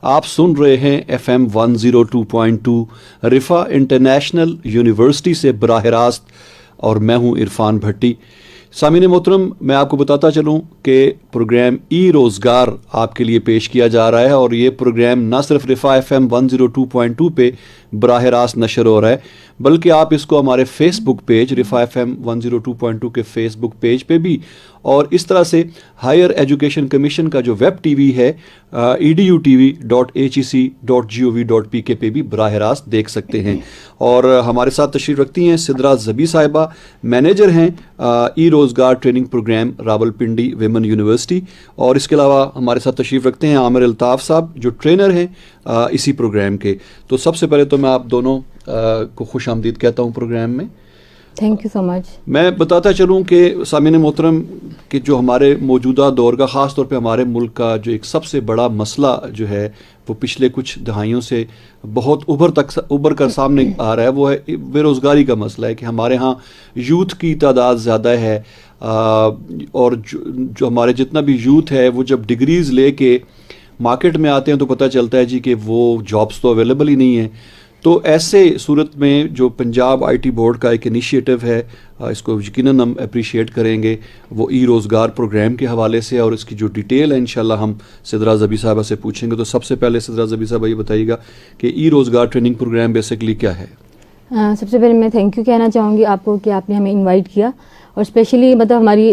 آپ سن رہے ہیں FM 102.2 رفا انٹرنیشنل یونیورسٹی سے براہ راست، اور میں ہوں عرفان بھٹی۔ سامعین محترم، میں آپ کو بتاتا چلوں کہ پروگرام ای روزگار آپ کے لیے پیش کیا جا رہا ہے، اور یہ پروگرام نہ صرف رفا FM 102.2 پہ براہ راست نشر ہو رہا ہے، بلکہ آپ اس کو ہمارے فیس بک پیج رفا FM 102.2 کے فیس بک پیج پہ بھی، اور اس طرح سے ہائر ایجوکیشن کمیشن کا جو ویب ٹی وی ہے edutv.hec.gov.pk پہ بھی براہ راست دیکھ سکتے ہیں۔ اور ہمارے ساتھ تشریف رکھتی ہیں سدرا زبی صاحبہ، مینیجر ہیں e Rozgaar training programme Rawalpindi women university, اور اس کے علاوہ ہمارے ساتھ تشریف رکھتے ہیں عامر الطاف صاحب جو ٹرینر ہیں اسی پروگرام کے۔ تو سب سے پہلے تو میں آپ دونوں کو خوش آمدید کہتا ہوں پروگرام میں۔ تھینک یو سو مچ۔ میں بتاتا چلوں کہ سامعین محترم کہ جو ہمارے موجودہ دور کا، خاص طور پہ ہمارے ملک کا جو ایک سب سے بڑا مسئلہ جو ہے وہ پچھلے کچھ دہائیوں سے بہت ابھر کر سامنے آ رہا ہے، وہ ہے بے روزگاری کا مسئلہ ہے کہ ہمارے ہاں یوتھ کی تعداد زیادہ ہے، اور جو ہمارے جتنا بھی یوتھ ہے وہ جب ڈگریز لے کے مارکیٹ میں آتے ہیں تو پتہ چلتا ہے جی کہ وہ جابس تو اویلیبل ہی نہیں ہیں۔ تو ایسے صورت میں جو پنجاب آئی ٹی بورڈ کا ایک انیشیٹو ہے، اس کو یقیناً ہم اپریشیٹ کریں گے، وہ ای روزگار پروگرام کے حوالے سے، اور اس کی جو ڈیٹیل ہے انشاءاللہ ہم سدرا زبی صاحبہ سے پوچھیں گے۔ تو سب سے پہلے سدرا زبی صاحبہ یہ بتائیے گا کہ ای روزگار ٹریننگ پروگرام بیسکلی کیا ہے؟ سب سے پہلے میں تھینک یو کہنا چاہوں گی آپ کو کہ آپ نے ہمیں انوائٹ کیا، اور اسپیشلی ہماری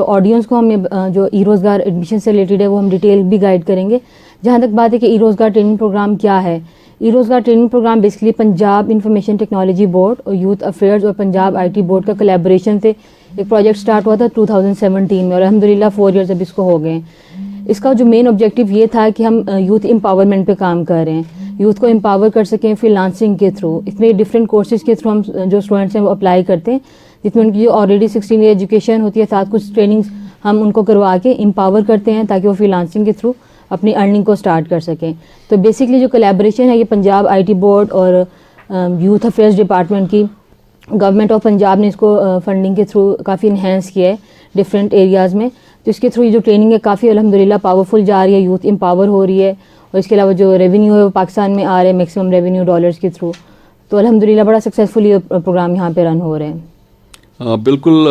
آڈینس کو ہم جو ای روزگار ایڈمیشن سے ریلیٹڈ ہے وہ ہم ڈیٹیل بھی گائیڈ کریں گے۔ جہاں تک بات ہے کہ ای روزگار ٹریننگ پروگرام کیا ہے، e Rozgaar training programme basically Punjab information technology board اور یوتھ افیئرز اور پنجاب آئی ٹی بورڈ کا کولیبریشن سے ایک پروجیکٹ سٹارٹ ہوا تھا 2017 میں، اور الحمدللہ 4 ایئرز اب اس کو ہو گئے ہیں۔ اس کا جو مین آبجیکٹیو یہ تھا کہ ہم یوتھ امپاورمنٹ پہ کام کر رہے ہیں، یوتھ کو امپاور کر سکیں فری لانسنگ کے تھرو۔ اس میں ڈفرینٹ کورسز کے تھرو ہم جو اسٹوڈنٹس ہیں وہ اپلائی کرتے ہیں، جس میں ان کی جو آلریڈی 16 ایئر ایجوکیشن ہوتی ہے، ساتھ کچھ ٹریننگز ہم ان کو کروا کے امپاور کرتے ہیں تاکہ وہ فری لانسنگ کے تھرو اپنی ارننگ کو اسٹارٹ کر سکیں۔ تو بیسکلی جو کولیبریشن ہے یہ پنجاب آئی ٹی بورڈ اور یوتھ افیئرز ڈپارٹمنٹ کی، گورنمنٹ آف پنجاب نے اس کو فنڈنگ کے تھرو کافی انہینس کیا ہے ڈفرینٹ ایریاز میں۔ تو اس کے تھرو یہ جو ٹریننگ ہے کافی الحمدللہ پاورفل جا رہی ہے، یوتھ امپاور ہو رہی ہے، اور اس کے علاوہ جو ریونیو ہے وہ پاکستان میں آ رہے ہیں میکسیمم ریونیو ڈالرز کے تھرو۔ تو الحمدللہ بڑا سکسیزفل یہ پروگرام یہاں پہ رن ہو رہے ہیں۔ بالکل،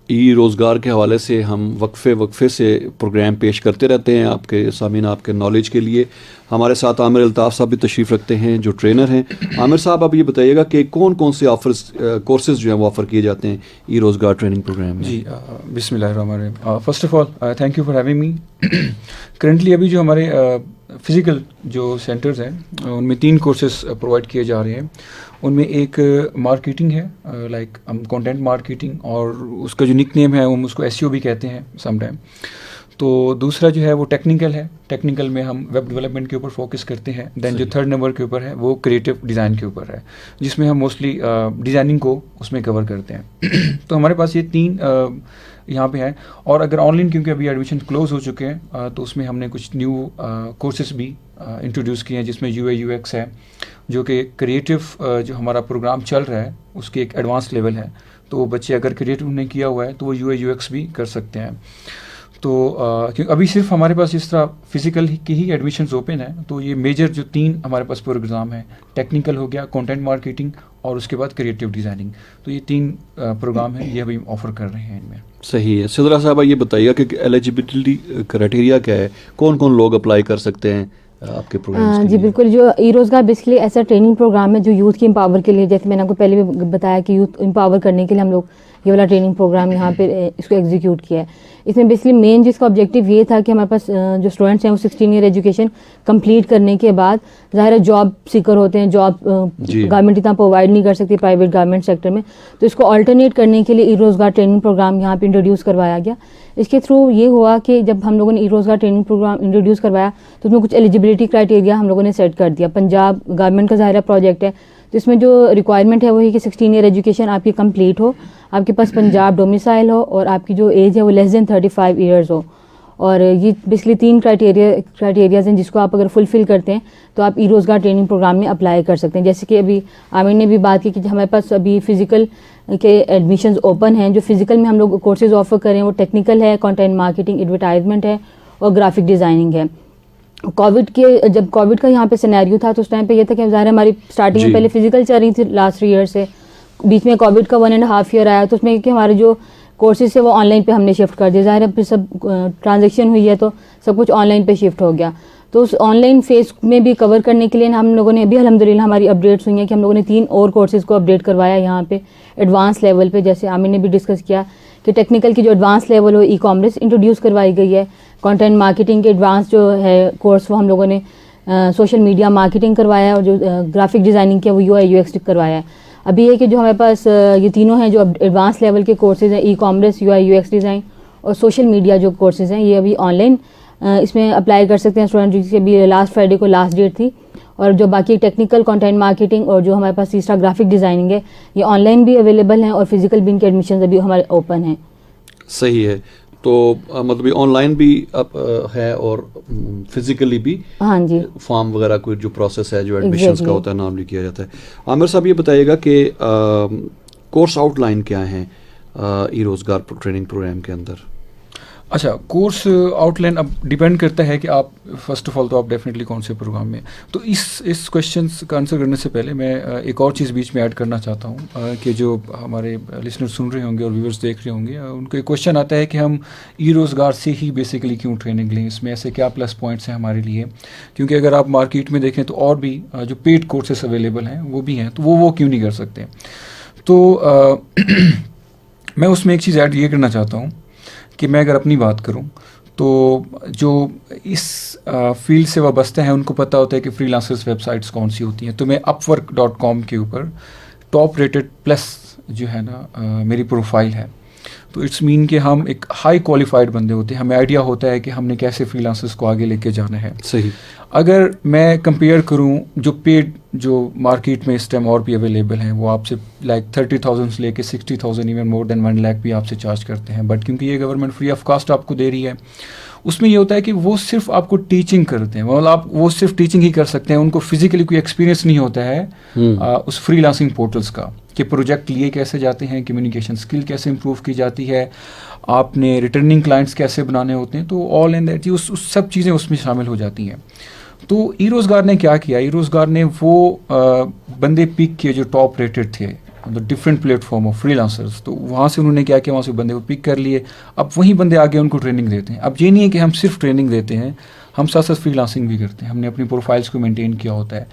ای روزگار کے حوالے سے ہم وقفے سے پروگرام پیش کرتے رہتے ہیں آپ کے سامعین، آپ کے نالج کے لیے۔ ہمارے ساتھ عامر الطاف صاحب بھی تشریف رکھتے ہیں جو ٹرینر ہیں۔ عامر صاحب اب یہ بتائیے گا کہ کون کون سے کورسز جو ہیں وہ آفر کیے جاتے ہیں ای روزگار ٹریننگ پروگرام میں؟ جی، بسم اللہ الرحمن الرحیم۔ First of all thank you for having me. Currently ابھی جو ہمارے فزیکل جو سینٹرز ہیں ان میں 3 کورسز پرووائڈ کیے جا رہے ہیں۔ ان میں ایک مارکیٹنگ ہے، لائک کانٹینٹ مارکیٹنگ، اور اس کا جو نک نیم ہے ہم اس کو SEO بھی کہتے ہیں سم ٹائم۔ تو دوسرا جو ہے وہ ٹیکنیکل ہے، ٹیکنیکل میں ہم ویب ڈیولپمنٹ کے اوپر فوکس کرتے ہیں۔ دین جو 3rd نمبر کے اوپر ہے وہ کریٹو ڈیزائن کے اوپر ہے، جس میں ہم موسٹلی ڈیزائننگ کو اس میں کور کرتے ہیں۔ تو ہمارے پاس یہ 3 یہاں پہ ہیں، اور اگر آن لائن کیونکہ ابھی ایڈمیشن کلوز ہو چکے ہیں تو اس میں ہم نے کچھ نیو کورسز بھی انٹروڈیوس کیے ہیں، جس میں UI UX ہے، جو کہ کریٹو جو ہمارا پروگرام چل رہا ہے اس کے ایک ایڈوانس لیول ہے۔ تو وہ بچے اگر کریٹو نے کیا ہوا ہے تو وہ UI UX بھی کر سکتے ہیں۔ تو ابھی صرف ہمارے پاس اس طرح فزیکل کی ہی ایڈمیشنز اوپن ہیں، تو یہ میجر جو 3 ہمارے پاس پروگرام ہیں، ٹیکنیکل ہو گیا، کانٹینٹ مارکیٹنگ، اور اس کے بعد کریٹو ڈیزائننگ۔ تو یہ 3 پروگرام ہیں، یہ ابھی آفر کر رہے ہیں ان میں۔ صحیح ہے۔ سدرا صاحبہ یہ بتائیے کہ ایلیجیبلٹی کرائٹیریا کیا ہے، کون کون لوگ اپلائی کر سکتے ہیں آپ کے پروگرام؟ جی بالکل، جو ای روزگار بیسکلی ایسا ٹریننگ پروگرام ہے جو یوتھ کی امپاور کے لیے، جیسے میں نے آپ کو پہلے بھی بتایا کہ یوتھ امپاور کرنے کے لیے ہم لوگ یہ والا ٹریننگ پروگرام یہاں پہ اس کو ایگزیکیوٹ کیا ہے۔ اس میں بیسکلی مین جس کا آبجیکٹیو یہ تھا کہ ہمارے پاس جو اسٹوڈنٹس ہیں وہ 16 ایئر ایجوکیشن کمپلیٹ کرنے کے بعد ظاہر ہے جاب سیکر ہوتے ہیں، جاب گورنمنٹ اتنا پرووائڈ نہیں کر سکتی پرائیویٹ گورنمنٹ سیکٹر میں، تو اس کو آلٹرنیٹ کرنے کے لیے ای روزگار ٹریننگ پروگرام یہاں پہ انٹروڈیوس کروایا گیا۔ اس کے تھرو یہ ہوا کہ جب ہم لوگوں نے ای روزگار ٹریننگ پروگرام انٹروڈیوس کروایا تو اس میں کچھ ایلیجیبلٹی کرائٹیریا ہم لوگوں نے سیٹ کر دیا۔ پنجاب گورنمنٹ کا ظاہر پروجیکٹ ہے، تو اس میں جو ریکوائرمنٹ ہے وہی کہ 16 ایئر ایجوکیشن آپ کی کمپلیٹ ہو، آپ کے پاس پنجاب ڈومیسائل ہو، اور آپ کی جو ایج ہے وہ لیس دین 35 ایئرز ہو۔ اور یہ بیسکلی 3 کرائٹیریاز ہیں جس کو آپ اگر فلفل کرتے ہیں تو آپ ای روزگار ٹریننگ پروگرام میں اپلائی کر سکتے ہیں۔ جیسے کہ ابھی عامر نے بھی بات کی کہ ہمارے پاس ابھی فزیکل کے ایڈمیشنز اوپن ہیں، جو فزیکل میں ہم لوگ کورسز آفر کر رہے ہیں وہ ٹیکنیکل ہے، کانٹینٹ مارکیٹنگ، ایڈورٹائزمنٹ ہے، اور گرافک ڈیزائننگ ہے۔ کووڈ کے جب کووڈ کا یہاں پہ سینیریو تھا تو اس ٹائم پہ یہ تھا کہ ظاہر ہماری اسٹارٹنگ میں پہلے فزیکل چل رہی تھی لاسٹ 3 ایئر سے, بیچ میں کووڈ کا 1.5 ایئر آیا تو اس میں کہ ہمارے جو کورسز ہے وہ آن لائن پہ ہم نے شفٹ کر دیا. ظاہر ہے پھر سب ٹرانزیکشن ہوئی ہے تو سب کچھ آن لائن پہ شفٹ ہو گیا. تو اس آن لائن فیز میں بھی کور کرنے کے لیے ہم لوگوں نے ابھی الحمدللہ ہماری اپڈیٹس ہوئی ہیں کہ ہم لوگوں نے 3 اور کورسز کو اپڈیٹ کروایا یہاں پہ ایڈوانس لیول پہ. جیسے عامر نے بھی ڈسکس کیا کہ ٹیکنیکل کی جو ایڈوانس لیول ہو ای کامرس انٹروڈیوس کروائی گئی ہے, کانٹینٹ مارکیٹنگ کے ایڈوانس جو ہے کورس وہ ہم لوگوں نے سوشل میڈیا مارکیٹنگ کروایا ہے, اور جو گرافک ڈیزائننگ کیا وہ UI/UX کروایا ہے. ابھی یہ کہ جو ہمارے پاس یہ تینوں ہیں جو ایڈوانس لیول کے کورسز ہیں, ای کامرس, UI/UX ڈیزائن اور سوشل میڈیا جو کورسز ہیں, یہ ابھی آن لائن اس میں اپلائی کر سکتے ہیں اسٹوڈنٹ, جس کی ابھی لاسٹ فرائیڈے کو لاسٹ ڈیٹ تھی. اور جو باقی ٹیکنیکل کانٹینٹ مارکیٹنگ اور جو ہمارے پاس تیسرا گرافک ڈیزائننگ ہے یہ آن لائن بھی اویلیبل ہیں, اور فزیکل بھی ان کے ایڈمیشنز ابھی ہمارے اوپن ہیں. صحیح ہے. تو مطلب آن لائن بھی ہے اور فزیکلی بھی ہاں جی فارم وغیرہ کوئی جو پروسیس ہے جو ایڈمیشنس کا ہوتا ہے نام لکھ کیا جاتا ہے. عامر صاحب یہ بتائیے گا کہ کورس آؤٹ لائن کیا ہیں ای روزگار ٹریننگ پروگرام کے اندر؟ اچھا, کورس آؤٹ لائن اب ڈیپینڈ کرتا ہے کہ آپ فرسٹ آف آل تو آپ ڈیفینیٹلی کون سے پروگرام میں. تو اس کوشچنس کا آنسر کرنے سے پہلے میں ایک اور چیز بیچ میں ایڈ کرنا چاہتا ہوں کہ جو ہمارے لسنر سن رہے ہوں گے اور ویورز دیکھ رہے ہوں گے, ان کو ایک کوشچن آتا ہے کہ ہم ای روزگار سے ہی بیسیکلی کیوں ٹریننگ لیں, اس میں ایسے کیا پلس پوائنٹس ہیں ہمارے لیے, کیونکہ اگر آپ مارکیٹ میں دیکھیں تو اور بھی جو پیڈ کورسز اویلیبل ہیں وہ بھی ہیں, تو وہ کیوں نہیں کر سکتے. تو میں اس میں ایک چیز ایڈ یہ کرنا چاہتا ہوں کہ میں اگر اپنی بات کروں تو جو اس فیلڈ سے وابستہ ہیں ان کو پتہ ہوتا ہے کہ فری لانسرز ویب سائٹس کون سی ہوتی ہیں. تو میں upwork.com کے اوپر ٹاپ ریٹڈ پلس جو ہے نا میری پروفائل ہے, تو اٹس مین کہ ہم ایک ہائی کوالیفائڈ بندے ہوتے ہیں, ہمیں آئیڈیا ہوتا ہے کہ ہم نے کیسے فری لانسرز کو آگے لے کے جانا ہے. صحیح. اگر میں کمپیئر کروں جو پیڈ جو مارکیٹ میں اس ٹائم اور بھی اویلیبل ہیں, وہ آپ سے لائک 30,000 سے لے کے 60,000 ایون مور دین 1 lakh بھی آپ سے چارج کرتے ہیں, بٹ کیونکہ یہ گورنمنٹ فری آف کاسٹ آپ کو دے رہی ہے, اس میں یہ ہوتا ہے کہ وہ صرف آپ کو ٹیچنگ کرتے ہیں, مطلب آپ وہ صرف ٹیچنگ ہی کر سکتے ہیں, ان کو فزیکلی کوئی ایکسپیرینس نہیں ہوتا ہے اس فری لانسنگ پورٹلس کا کہ پروجیکٹ لیے کیسے جاتے ہیں, کمیونیکیشن اسکل کیسے امپروو کی جاتی ہے, آپ نے ریٹرننگ کلائنٹس کیسے بنانے ہوتے ہیں, تو آل ان دیٹ اس سب چیزیں اس میں شامل ہو جاتی ہیں. تو ای روزگار نے کیا کیا, ای روزگار نے وہ بندے پک کیے جو ٹاپ ریٹڈ تھے different plate form of free lancers, تو وہاں سے انہوں نے کیا کیا, وہاں سے بندے کو پک کر لیے, اب وہیں بندے آگے ان کو ٹریننگ دیتے ہیں. اب یہ نہیں ہے کہ ہم صرف ٹریننگ دیتے ہیں, ہم ساتھ ساتھ فری لانسنگ بھی کرتے ہیں, ہم نے اپنی پروفائلس کو مینٹین کیا ہوتا ہے.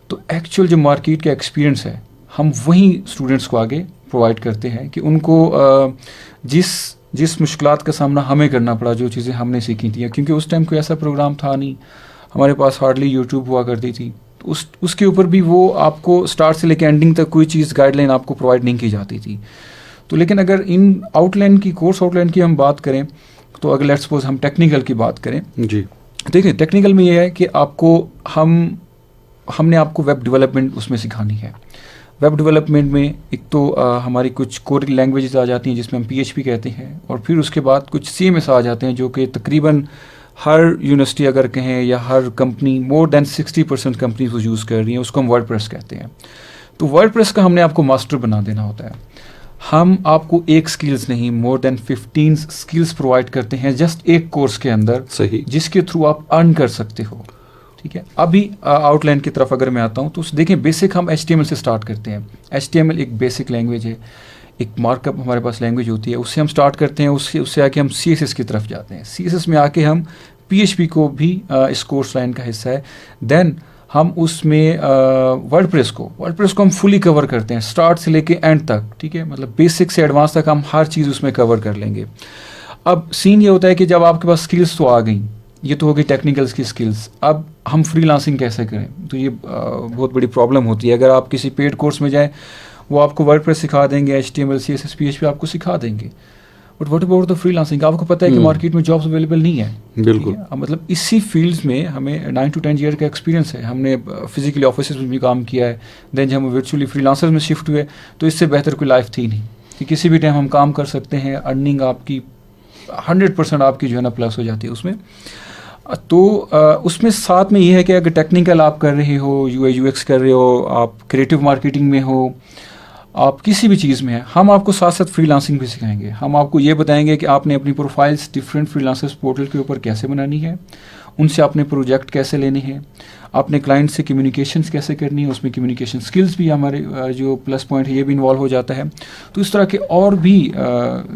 تو ایکچوئل جو مارکیٹ کا ایکسپیرینس ہے ہم وہیں اسٹوڈنٹس کو آگے پرووائڈ کرتے ہیں کہ ان کو جس مشکلات کا سامنا ہمیں کرنا پڑا, جو چیزیں ہم نے سیکھی تھیں, کیونکہ اس ٹائم کوئی ایسا پروگرام تھا نہیں, ہمارے پاس ہارڈلی یوٹیوب ہوا کرتی تھی, تو اس کے اوپر بھی وہ آپ کو اسٹارٹ سے لے کے اینڈنگ تک کوئی چیز گائیڈ لائن آپ کو پرووائڈ نہیں کی جاتی تھی. تو لیکن اگر ان آؤٹ لائن کی کورس آؤٹ لائن کی ہم بات کریں, تو اگر لیٹس سپوز ہم ٹیکنیکل کی بات کریں, جی دیکھیں ٹیکنیکل میں یہ ہے کہ آپ کو ہم نے آپ کو ویب ڈیولپمنٹ اس میں سکھانی ہے. ویب ڈیولپمنٹ میں ایک تو ہماری کچھ کوڈنگ لینگویجز آ جاتی ہیں جس میں ہم PHP کہتے ہیں, اور پھر اس کے بعد کچھ CMS آ جاتے ہیں جو کہ تقریباً ہر یونیورسٹی اگر کہیں یا ہر کمپنی مور دین 60% کمپنیز وہ یوز کر رہی ہیں, اس کو ہم ورڈ پریس کہتے ہیں. تو ورڈ پریس کا ہم نے آپ کو ماسٹر بنا دینا ہوتا ہے. ہم آپ کو ایک سکلز نہیں مور دین 15 سکلز پرووائڈ کرتے ہیں جسٹ ایک کورس کے اندر, صحیح, جس کے تھرو آپ ارن کر سکتے ہو. ٹھیک ہے, ابھی آؤٹ لائن کی طرف اگر میں آتا ہوں تو دیکھیں بیسک ہم HTML سے اسٹارٹ کرتے ہیں. HTML ایک بیسک لینگویج ہے, ایک مارک اپ ہمارے پاس لینگویج ہوتی ہے, اس سے ہم اسٹارٹ کرتے ہیں, اس سے آ کے ہم CSS کی طرف جاتے ہیں, CSS میں آ کے ہم PHP کو بھی اس کورس لائن کا حصہ ہے. دین ہم اس میں ورڈ پریس کو ہم فلی کور کرتے ہیں اسٹارٹ سے لے کے اینڈ تک. ٹھیک ہے, مطلب بیسک سے ایڈوانس تک ہم ہر چیز اس میں کور کر لیں گے. اب سین یہ ہوتا ہے کہ جب آپ کے پاس اسکلس تو آ گئیں, یہ تو ہوگی ٹیکنیکلس کی اسکلس, اب ہم فری لانسنگ کیسے کریں, تو یہ بہت بڑی پرابلم ہوتی ہے. اگر آپ کسی پیڈ کورس میں جائیں وہ آپ کو ورڈ پریس سکھا دیں گے, HTML CSS PHP آپ کو سکھا دیں گے, but what about the free lancing, آپ کو پتہ ہے کہ مارکیٹ میں جابس اویلیبل نہیں ہے. بالکل, مطلب اسی فیلڈس میں ہمیں 9 to 10 ایئر کا ایکسپیرینس ہے, ہم نے فزیکلی آفیسز میں بھی کام کیا ہے. دین جب ہم ورچولی فری لانسرز میں شفٹ ہوئے تو اس سے بہتر کوئی لائف تھی نہیں کہ کسی بھی ٹائم ہم کام کر سکتے ہیں, ارننگ آپ کی 100% آپ کی جو ہے نا پلس ہو جاتی ہے اس میں. تو اس میں ساتھ میں یہ ہے کہ اگر ٹیکنیکل آپ کر رہے ہو, UI/UX کر رہے ہو, آپ کریٹیو مارکیٹنگ میں ہو, آپ کسی بھی چیز میں ہیں, ہم آپ کو ساتھ ساتھ فری لانسنگ بھی سکھائیں گے. ہم آپ کو یہ بتائیں گے کہ آپ نے اپنی profiles different free lancers portal کے اوپر کیسے بنانی ہے, ان سے آپ نے پروجیکٹ کیسے لینے ہیں, آپ نے کلائنٹ سے کمیونیکیشنس کیسے کرنی ہے, اس میں کمیونیکیشن سکلز بھی ہمارے جو پلس پوائنٹ ہے یہ بھی انوالو ہو جاتا ہے. تو اس طرح کے اور بھی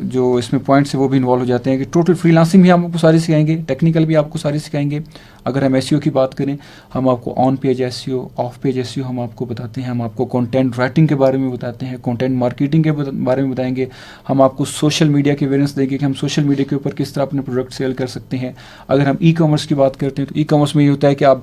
جو اس میں پوائنٹس ہیں وہ بھی انوالو ہو جاتے ہیں کہ ٹوٹل فری لانسنگ بھی ہم آپ کو ساری سکھائیں گے, ٹیکنیکل بھی آپ کو ساری سکھائیں گے. اگر ہم ایس ای او کی بات کریں, ہم آپ کو on page S E O, off page S E O ہم آپ کو بتاتے ہیں, ہم آپ کو کانٹینٹ رائٹنگ کے بارے میں بتاتے ہیں, کانٹینٹ مارکیٹنگ کے بارے میں بتائیں گے, ہم آپ کو سوشل میڈیا کی اویئرنیس دیں گے کہ ہم سوشل میڈیا کے اوپر کس طرح اپنے پروڈکٹ سیل کر سکتے ہیں. اگر ہم ای کامرس کی بات کرتے ہیں تو ای کامرس میں یہ ہوتا ہے کہ آپ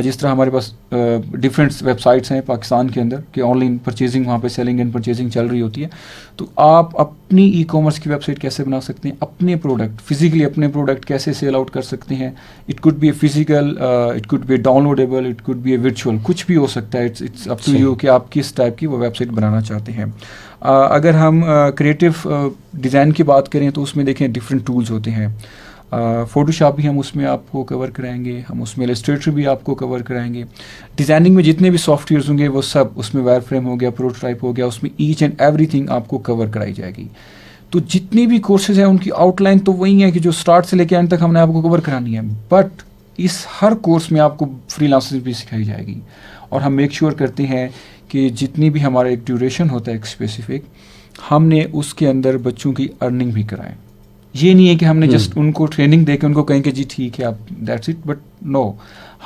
جس طرح ہمارے پاس ڈفرینٹ ویب سائٹس ہیں پاکستان کے اندر کہ آن لائن پرچیزنگ وہاں پہ سیلنگ اینڈ پرچیزنگ چل رہی ہوتی ہے, تو آپ اپنی ای کامرس کی ویب سائٹ کیسے بنا سکتے ہیں, اپنے پروڈکٹ فزیکلی اپنے پروڈکٹ کیسے سیل آؤٹ کر سکتے ہیں. It could be a physical, it could be a downloadable, it could be a virtual, کچھ بھی ہو سکتا ہے. اٹس اپ ٹو یو کہ آپ کس ٹائپ کی وہ ویب سائٹ بنانا چاہتے ہیں. اگر ہم کریٹو ڈیزائن کی بات کریں تو اس میں دیکھیں ڈفرینٹ ٹولز ہوتے ہیں. فوٹو شاپ بھی ہم اس میں آپ کو کور کرائیں گے, ہم اس میں السٹریٹر بھی آپ کو کور کرائیں گے. ڈیزائننگ میں جتنے بھی سافٹ ویئرز ہوں گے وہ سب اس میں وائر فریم ہو گیا, پروٹوٹائپ ہو گیا, اس میں ایچ اینڈ ایوری تھنگ آپ کو کور کرائی جائے گی. تو جتنی بھی کورسز ہیں ان کی آؤٹ لائن تو وہی ہے کہ جو اسٹارٹ سے لے کے اینڈ تک ہم نے آپ کو کور کرانی ہے, بٹ اس ہر کورس میں آپ کو فری لانسنگ بھی سکھائی جائے گی. اور ہم میک شیور کرتے ہیں کہ جتنی بھی ہمارا ایک ڈیوریشن ہوتا ہے ایک اسپیسیفک, ہم نے اس کے اندر بچوں کی ارننگ بھی کرائیں. یہ نہیں ہے کہ ہم نے جسٹ ان کو ٹریننگ دے کے ان کو کہیں کہ جی ٹھیک ہے آپ دیٹس اٹ, بٹ نو,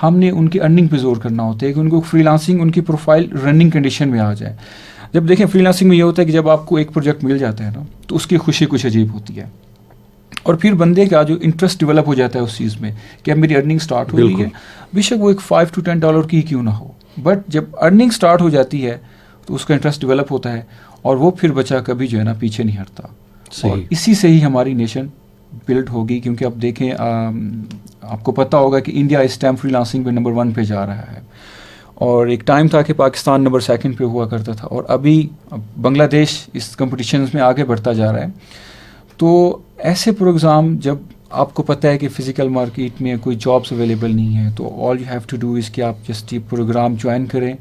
ہم نے ان کی ارننگ پہ زور کرنا ہوتا ہے کہ ان کو فری لانسنگ ان کی پروفائل رننگ کنڈیشن میں آ جائے. جب دیکھیں فری لانسنگ میں یہ ہوتا ہے کہ جب آپ کو ایک پروجیکٹ مل جاتا ہے نا تو اس کی خوشی کچھ عجیب ہوتی ہے, اور پھر بندے کا جو انٹرسٹ ڈیولپ ہو جاتا ہے اس چیز میں کہ اب میری ارننگ اسٹارٹ ہو رہی ہے, بے شک وہ ایک $5 to $10 کی کیوں نہ ہو, بٹ جب ارننگ اسٹارٹ ہو جاتی ہے تو اس کا انٹرسٹ ڈیولپ ہوتا ہے, اور وہ پھر بچہ کبھی جو ہے نا پیچھے نہیں ہٹتا. اور اسی سے ہی ہماری نیشن بلڈ ہوگی. کیونکہ اب دیکھیں آپ کو پتہ ہوگا کہ انڈیا اس ٹائم فری لانسنگ پہ نمبر 1 پہ جا رہا ہے, اور ایک ٹائم تھا کہ پاکستان نمبر 2 پہ ہوا کرتا تھا, اور ابھی بنگلہ دیش اس کمپٹیشنز میں آگے بڑھتا جا رہا ہے. تو ایسے پروگرام جب آپ کو پتہ ہے کہ فزیکل مارکیٹ میں کوئی جابس اویلیبل نہیں ہے, تو all you have to do is کہ آپ جسٹ یہ پروگرام جوائن کریں.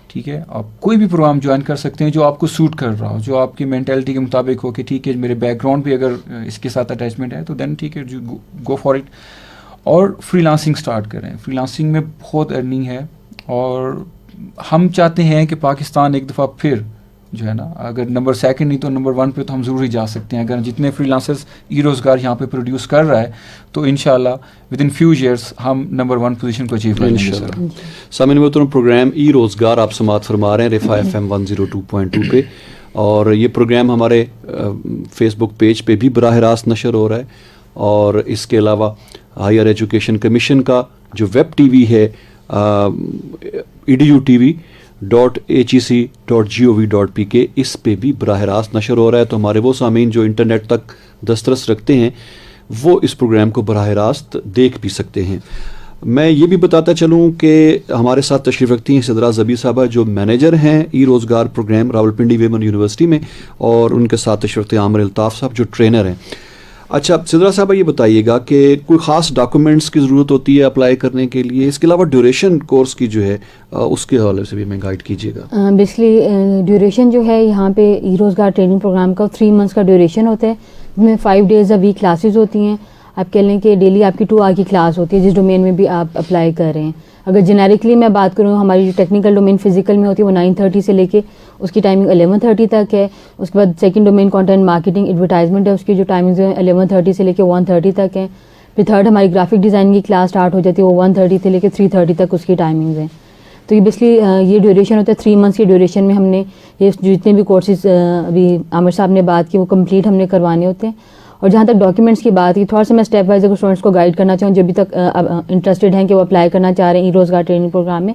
ٹھیک ہے, آپ کوئی بھی پروگرام جوائن کر سکتے ہیں جو آپ کو سوٹ کر رہا ہو, جو آپ کی مینٹیلٹی کے مطابق ہو کہ ٹھیک ہے میرے بیک گراؤنڈ بھی اگر اس کے ساتھ اٹیچمنٹ ہے تو دین ٹھیک ہے, گو فار اٹ. اور فری لانسنگ اسٹارٹ کریں. فری لانسنگ میں بہت ارننگ ہے, اور ہم چاہتے ہیں کہ پاکستان ایک دفعہ پھر جو ہے نا, اگر نمبر 2 نہیں تو نمبر 1 پہ تو ہم ضروری جا سکتے ہیں. اگر جتنے فری لانسرز ای روزگار یہاں پہ پروڈیوس کر رہا ہے تو انشاءاللہ ود ان فیو ایئرس ہم نمبر 1 پوزیشن کو اچیو کریں گے. سامعین محترم, پروگرام ای روزگار آپ سماعت فرما رہے ہیں رفا FM 102.2 پہ, اور یہ پروگرام ہمارے فیس بک پیج پہ بھی براہ راست نشر ہو رہا ہے, اور اس کے علاوہ ہائر ایجوکیشن کمیشن کا جو ویب ٹی وی ہے edutv.hec.gov.pk, اس پہ بھی براہ راست نشر ہو رہا ہے. تو ہمارے وہ سامعین جو انٹرنیٹ تک دسترس رکھتے ہیں وہ اس پروگرام کو براہ راست دیکھ بھی سکتے ہیں. میں یہ بھی بتاتا چلوں کہ ہمارے ساتھ تشریف رکھتی ہیں سدرا زبی صاحبہ, جو مینیجر ہیں ای روزگار پروگرام راولپنڈی ویمن یونیورسٹی میں, اور ان کے ساتھ تشریف رکھتے ہیں عامر الطاف صاحب جو ٹرینر ہیں. اچھا سدرا صاحبہ, یہ بتائیے گا کہ کوئی خاص ڈاکومنٹس کی ضرورت ہوتی ہے اپلائی کرنے کے لیے, اس کے علاوہ ڈیوریشن کورس کی جو ہے اس کے حوالے سے بھی ہمیں گائیڈ کیجیے گا. بیسکلی ڈیوریشن جو ہے یہاں پہ ای روزگار ٹریننگ پروگرام کا 3 months کا ڈیوریشن ہوتا ہے, جس میں 5 days a week کلاسز ہوتی ہیں. آپ کہہ لیں کہ ڈیلی آپ کی 2 hour کی کلاس ہوتی ہے جس ڈومین میں بھی آپ اپلائی کر رہے ہیں. اگر جنیرکلی میں بات کروں, ہماری جو ٹیکنیکل ڈومین فزیکل میں ہوتی ہے وہ 9:30 سے لے کے اس کی ٹائمنگ 11:30 تک ہے. اس کے بعد second domain content marketing advertisement ہے, اس کی جو ٹائمنگز ہیں 11:30 سے لے کے 1:30 تک ہیں. پھر تھرڈ ہماری گرافک ڈیزائننگ کی کلاس اسٹارٹ ہو جاتی ہے, وہ 1:30 سے لے کے 3:30 تک اس کی ٹائمنگز ہیں. تو یہ بیسکلی یہ ڈیوریشن ہوتا ہے. 3 months کی ڈیوریشن میں ہم نے یہ جتنے بھی کورسز ابھی عامر صاحب نے بات کی وہ کمپلیٹ ہم نے کروانے ہوتے ہیں. اور جہاں تک ڈاکیومنٹس کی بات کی, تھوڑا سا میں اسٹیپ وائز اگر اسٹوڈنٹس کو گائڈ کرنا چاہوں جو ابھی تک انٹرسٹیڈ ہیں کہ وہ اپلائی کرنا چاہ رہے ہیں ای روزگار ٹریننگ پروگرام میں,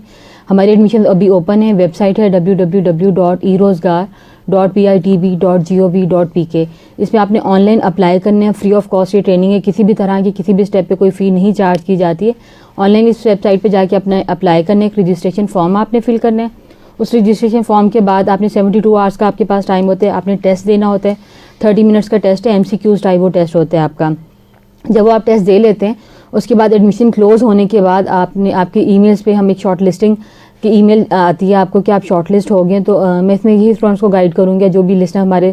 ہماری ایڈمیشن ابھی اوپن ہے. ویب سائٹ ہے www.erozgar.pitb.gov.pk. اس میں آپ نے آن لائن اپلائی کرنا ہے. فری آف کاسٹ یہ ٹریننگ ہے, کسی بھی طرح کی کسی بھی اسٹیپ پہ کوئی فی نہیں چارج کی جاتی ہے. آن لائن اس ویب سائٹ پہ جا کے اپنا اپلائی کرنا ہے. ایک رجسٹریشن فارم آپ نے فل کرنا ہے. اس رجسٹریشن فارم کے بعد آپ نے 72 hours کا آپ کے پاس ٹائم ہوتا ہے. آپ نے ٹیسٹ دینا ہوتا ہے, 30 minutes کا ٹیسٹ ہے, MCQs ٹائپ وہ ٹیسٹ ہوتا ہے آپ کا. جب وہ آپ ٹیسٹ دے لیتے ہیں اس کے بعد ایڈمیشن کلوز ہونے کے بعد آپ نے آپ کے ای میلس پہ ہم ایک شارٹ لسٹنگ کی ای میل آتی ہے آپ کو کہ آپ شارٹ لسٹ ہو گئے. تو میں اس میں یہی اسٹوڈنٹس کو گائڈ کروں گی جو بھی لسنر ہمارے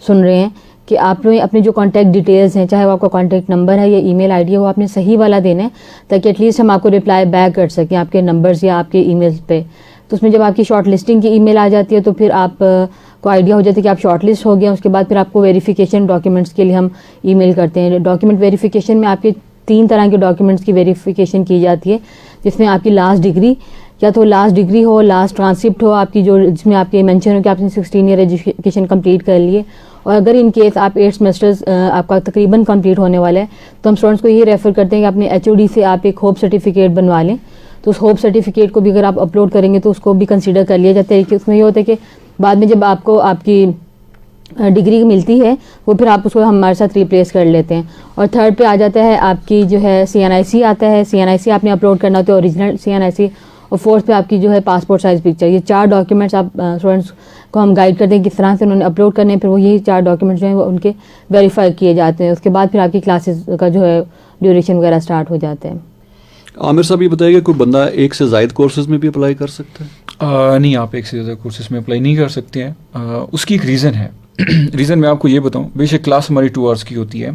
سن رہے ہیں کہ آپ نے اپنے جو کانٹیکٹ ڈیٹیلز ہیں, چاہے وہ آپ کا کانٹیکٹ نمبر ہے یا ای میل آئی ڈی ہے, وہ آپ نے صحیح والا دینا ہے تاکہ ایٹ لیسٹ ہم آپ کو رپلائی بیک کر سکیں آپ کے نمبرز یا آپ کے ای میلز پہ. تو اس میں جب آپ کی شارٹ لسٹنگ کی ای میل آ جاتی ہے تو پھر آپ کو آئیڈیا ہو جاتا ہے کہ آپ شارٹ لسٹ ہو گئے. اس کے بعد پھر آپ کو ویریفیکیشن ڈاکیومنٹس کے لیے ہم ای میل کرتے ہیں. ڈاکیومنٹ ویریفیکیشن میں آپ کے 3 طرح کے ڈاکیومنٹس کی ویریفیکیشن کی جاتی ہے, جس میں آپ کی لاسٹ ڈگری, یا تو لاسٹ ڈگری ہو, لاسٹ ٹرانسکرپٹ ہو آپ کی, جو جس میں آپ کے مینشن ہو کہ آپ نے 16 ایئر ایجوکیشن کمپلیٹ کر لیے. اور اگر ان کیس آپ 8 سیمسٹرز آپ کا تقریباً کمپلیٹ ہونے والا ہے تو ہم اسٹوڈنٹس کو یہ ریفر کرتے ہیں کہ اپنے HOD سے آپ ایک ہوپ سرٹیفکیٹ بنوا لیں. تو اس ہوپ سرٹیفکیٹ کو بھی اگر آپ اپلوڈ کریں گے تو اس کو بھی کنسیڈر کر لیا جاتا ہے کہ اس میں یہ ہوتا ہے کہ بعد میں جب آپ کو آپ کی ڈگری ملتی ہے وہ پھر آپ اس کو ہمارے ساتھ ریپلیس کر لیتے ہیں. اور تھرڈ پہ آ جاتا ہے آپ کی جو ہے CNIC آتا ہے. CNIC آپ نے اپلوڈ کرنا ہوتا ہے, اوریجنل CNIC. اور فورتھ پہ آپ کی جو ہے پاسپورٹ سائز پکچر. یہ 4 ڈاکیومنٹس آپ اسٹوڈنٹس کو ہم گائیڈ کرتے ہیں کس طرح سے انہوں نے اپلوڈ کرنے ہیں. پھر وہ یہی 4 ڈاکیومنٹس جو ہیں وہ ان کے ویریفائی کیے جاتے ہیں. اس کے بعد پھر آپ کی کلاسز کا جو ہے ڈیوریشن وغیرہ اسٹارٹ ہو جاتے ہیں. عامر صاحب یہ بتائیے کہ کوئی بندہ ایک سے زائد کورسز میں بھی اپلائی کر سکتا ہے؟ نہیں, آپ ایک سے زیادہ کورسز میں اپلائی نہیں کر سکتے ہیں. اس کی ایک ریزن ہے. ریزن میں آپ کو یہ بتاؤں, بے شک کلاس ہماری 2 آورس کی ہوتی ہے,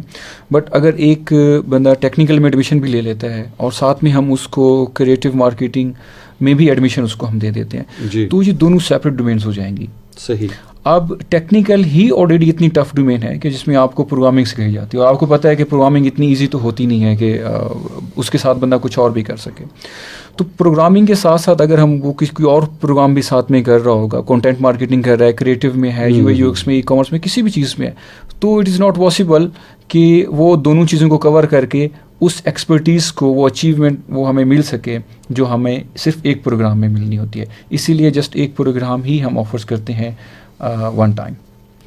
بٹ اگر ایک بندہ ٹیکنیکل میں ایڈمیشن بھی لے لیتا ہے اور ساتھ میں ہم اس کو کریٹو مارکیٹنگ میں بھی ایڈمیشن اس کو ہم دے دیتے ہیں جی, تو یہ دونوں سیپریٹ ڈومینس ہو جائیں گی. صحیح. اب ٹیکنیکل ہی آلریڈی اتنی ٹف ڈومین ہے کہ جس میں آپ کو پروگرامنگ سکھائی جاتی ہے, اور آپ کو پتہ ہے کہ پروگرامنگ اتنی ایزی تو ہوتی نہیں ہے کہ اس کے ساتھ بندہ کچھ اور بھی کر سکے. تو پروگرامنگ کے ساتھ ساتھ اگر ہم وہ کوئی اور پروگرام بھی ساتھ میں کر رہا ہوگا, کانٹینٹ مارکیٹنگ کر رہا ہے, کریٹو میں ہے, UX میں, ای کامرس میں, کسی بھی چیز میں ہے, تو اٹ از ناٹ پاسبل کہ وہ دونوں چیزوں کو کور کر کے اس ایکسپرٹیز کو, وہ اچیومنٹ وہ ہمیں مل سکے جو ہمیں صرف ایک پروگرام میں ملنی ہوتی ہے. اسی لیے جسٹ ایک پروگرام ہی ہم آفرز کرتے ہیں ون ٹائم.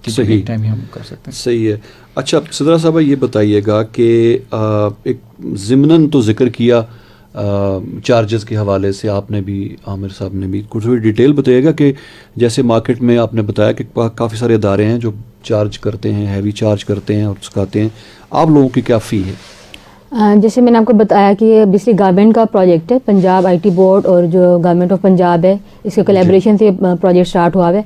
صحیح ٹائم ہی ہم کر سکتے ہیں. صحیح ہے. اچھا سدرا صاحبہ یہ بتائیے گا کہ ایک ضمناً تو ذکر کیا چارجز کے حوالے سے, آپ نے بھی, عامر صاحب نے بھی, کچھ تھوڑی ڈیٹیل بتائیے گا کہ جیسے مارکیٹ میں آپ نے بتایا کہ کافی سارے ادارے ہیں جو چارج کرتے ہیں, ہیوی چارج کرتے ہیں اور سکھاتے ہیں. آپ لوگوں کی کیا فی ہے؟ جیسے میں نے آپ کو بتایا کہ یہ بیسکلی گورنمنٹ کا پروجیکٹ ہے, پنجاب IT بورڈ اور جو گورنمنٹ آف پنجاب ہے اس کے کولیبریشن سے پروجیکٹ اسٹارٹ ہوا ہے.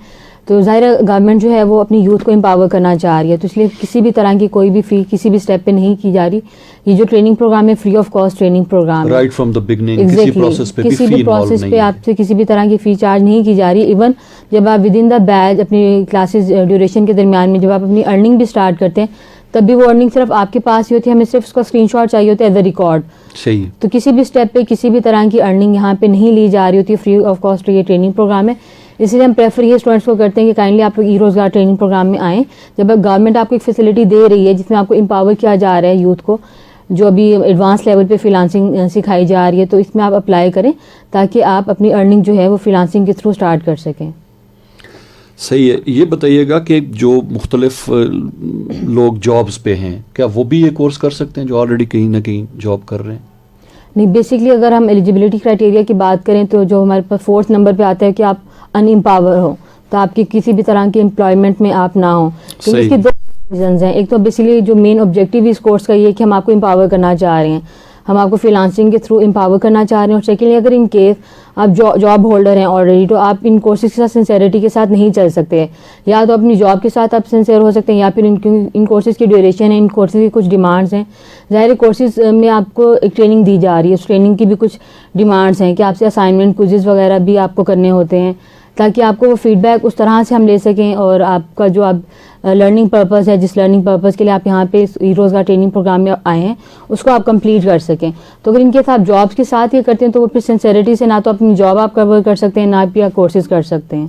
تو ظاہر گورنمنٹ جو ہے وہ اپنی یوتھ کو امپاور کرنا چاہ رہی ہے, تو اس لیے کسی بھی طرح کی کوئی بھی فی کسی بھی اسٹیپ پہ نہیں کی جا رہی. یہ جو ٹریننگ پروگرام ہے free of cost training programme ہے, رائٹ فرام دی بگننگ, کسی پروسیس پہ بھی کسی فی بھی انوالو پروسیس نہیں پہ ہے. آپ سے کسی بھی طرح کی فی چارج نہیں کی جا رہی. ایون جب آپ ود ان دا بیچ اپنی کلاسز ڈیوریشن کے درمیان میں جب آپ اپنی ارننگ بھی اسٹارٹ کرتے ہیں تب بھی وہ ارننگ صرف آپ کے پاس ہی ہوتی ہے, ہمیں صرف اس کا اسکرین شاٹ چاہیے ہوتا ہے ایز اے ریکارڈ. صحیح. تو کسی بھی اسٹیپ پہ کسی بھی طرح کی ارننگ یہاں پہ نہیں لی جا رہی ہوتی ہے, فری آف کاسٹ یہ ٹریننگ پروگرام ہے. اس لیے ہم پریفر یہ اسٹوڈنٹس کو کرتے ہیں کہ کائنڈلی آپ لوگ ای روزگار ٹریننگ پروگرام میں آئیں. جب گورنمنٹ آپ کو ایک فیسلٹی دے رہی ہے جس میں آپ کو امپاور کیا جا رہا ہے یوتھ کو, جو ابھی ایڈوانس لیول پہ فریلانسنگ سکھائی جا رہی ہے, تو اس میں آپ اپلائی کریں تاکہ آپ اپنی ارننگ جو ہے وہ فریلانسنگ کے تھرو اسٹارٹ کر سکیں. صحیح ہے. یہ بتائیے گا کہ جو مختلف لوگ جابز پہ ہیں کیا وہ بھی یہ کورس کر سکتے ہیں جو آلریڈی کہیں نہ کہیں جاب کر رہے ہیں؟ نہیں, بیسکلی اگر ہم ایلیجیبلٹی کرائٹیریا کی بات کریں تو جو ہمارے پاس 4th نمبر پہ آتا ہے کہ آپ ان امپاور ہو, تو آپ کی کسی بھی طرح کی امپلائمنٹ میں آپ نہ ہوں. کیونکہ اس کی 2 ریزنز ہیں. ایک تو بیسکلی جو مین آبجیکٹیو اس کورس کا یہ ہے کہ ہم آپ کو امپاور کرنا چاہ رہے ہیں, ہم آپ کو فریلانسنگ کے تھرو امپاور کرنا چاہ رہے ہیں. اور سیکنڈلی اگر ان کیس آپ جاب ہولڈر ہیں آلریڈی, تو آپ ان کورسز کے ساتھ سنسیئرٹی کے ساتھ نہیں چل سکتے. یا تو اپنی جاب کے ساتھ آپ سنسیئر ہو سکتے ہیں, یا پھر ان کورسز کی ڈیوریشن ہے, ان کورسز کی کچھ ڈیمانڈس ہیں. ظاہر کورسز میں آپ کو ایک ٹریننگ دی جا رہی ہے, اس ٹریننگ کی بھی کچھ ڈیمانڈس ہیں کہ آپ سے اسائنمنٹ کوئزز وغیرہ بھی آپ کو کرنے ہوتے ہیں تاکہ آپ کو وہ فیڈ بیک اس طرح سے ہم لے سکیں, اور آپ کا جو آپ لرننگ پرپز ہے, جس لرننگ پرپز کے لیے آپ یہاں پہ ای روزگار ٹریننگ پروگرام میں آئے ہیں, اس کو آپ کمپلیٹ کر سکیں. تو اگر ان کے ساتھ جابس کے ساتھ یہ کرتے ہیں تو وہ پھر سنسیئرٹی سے نہ تو اپنی جاب آپ کور کر سکتے ہیں, نہ آپ یا کورسز کر سکتے ہیں.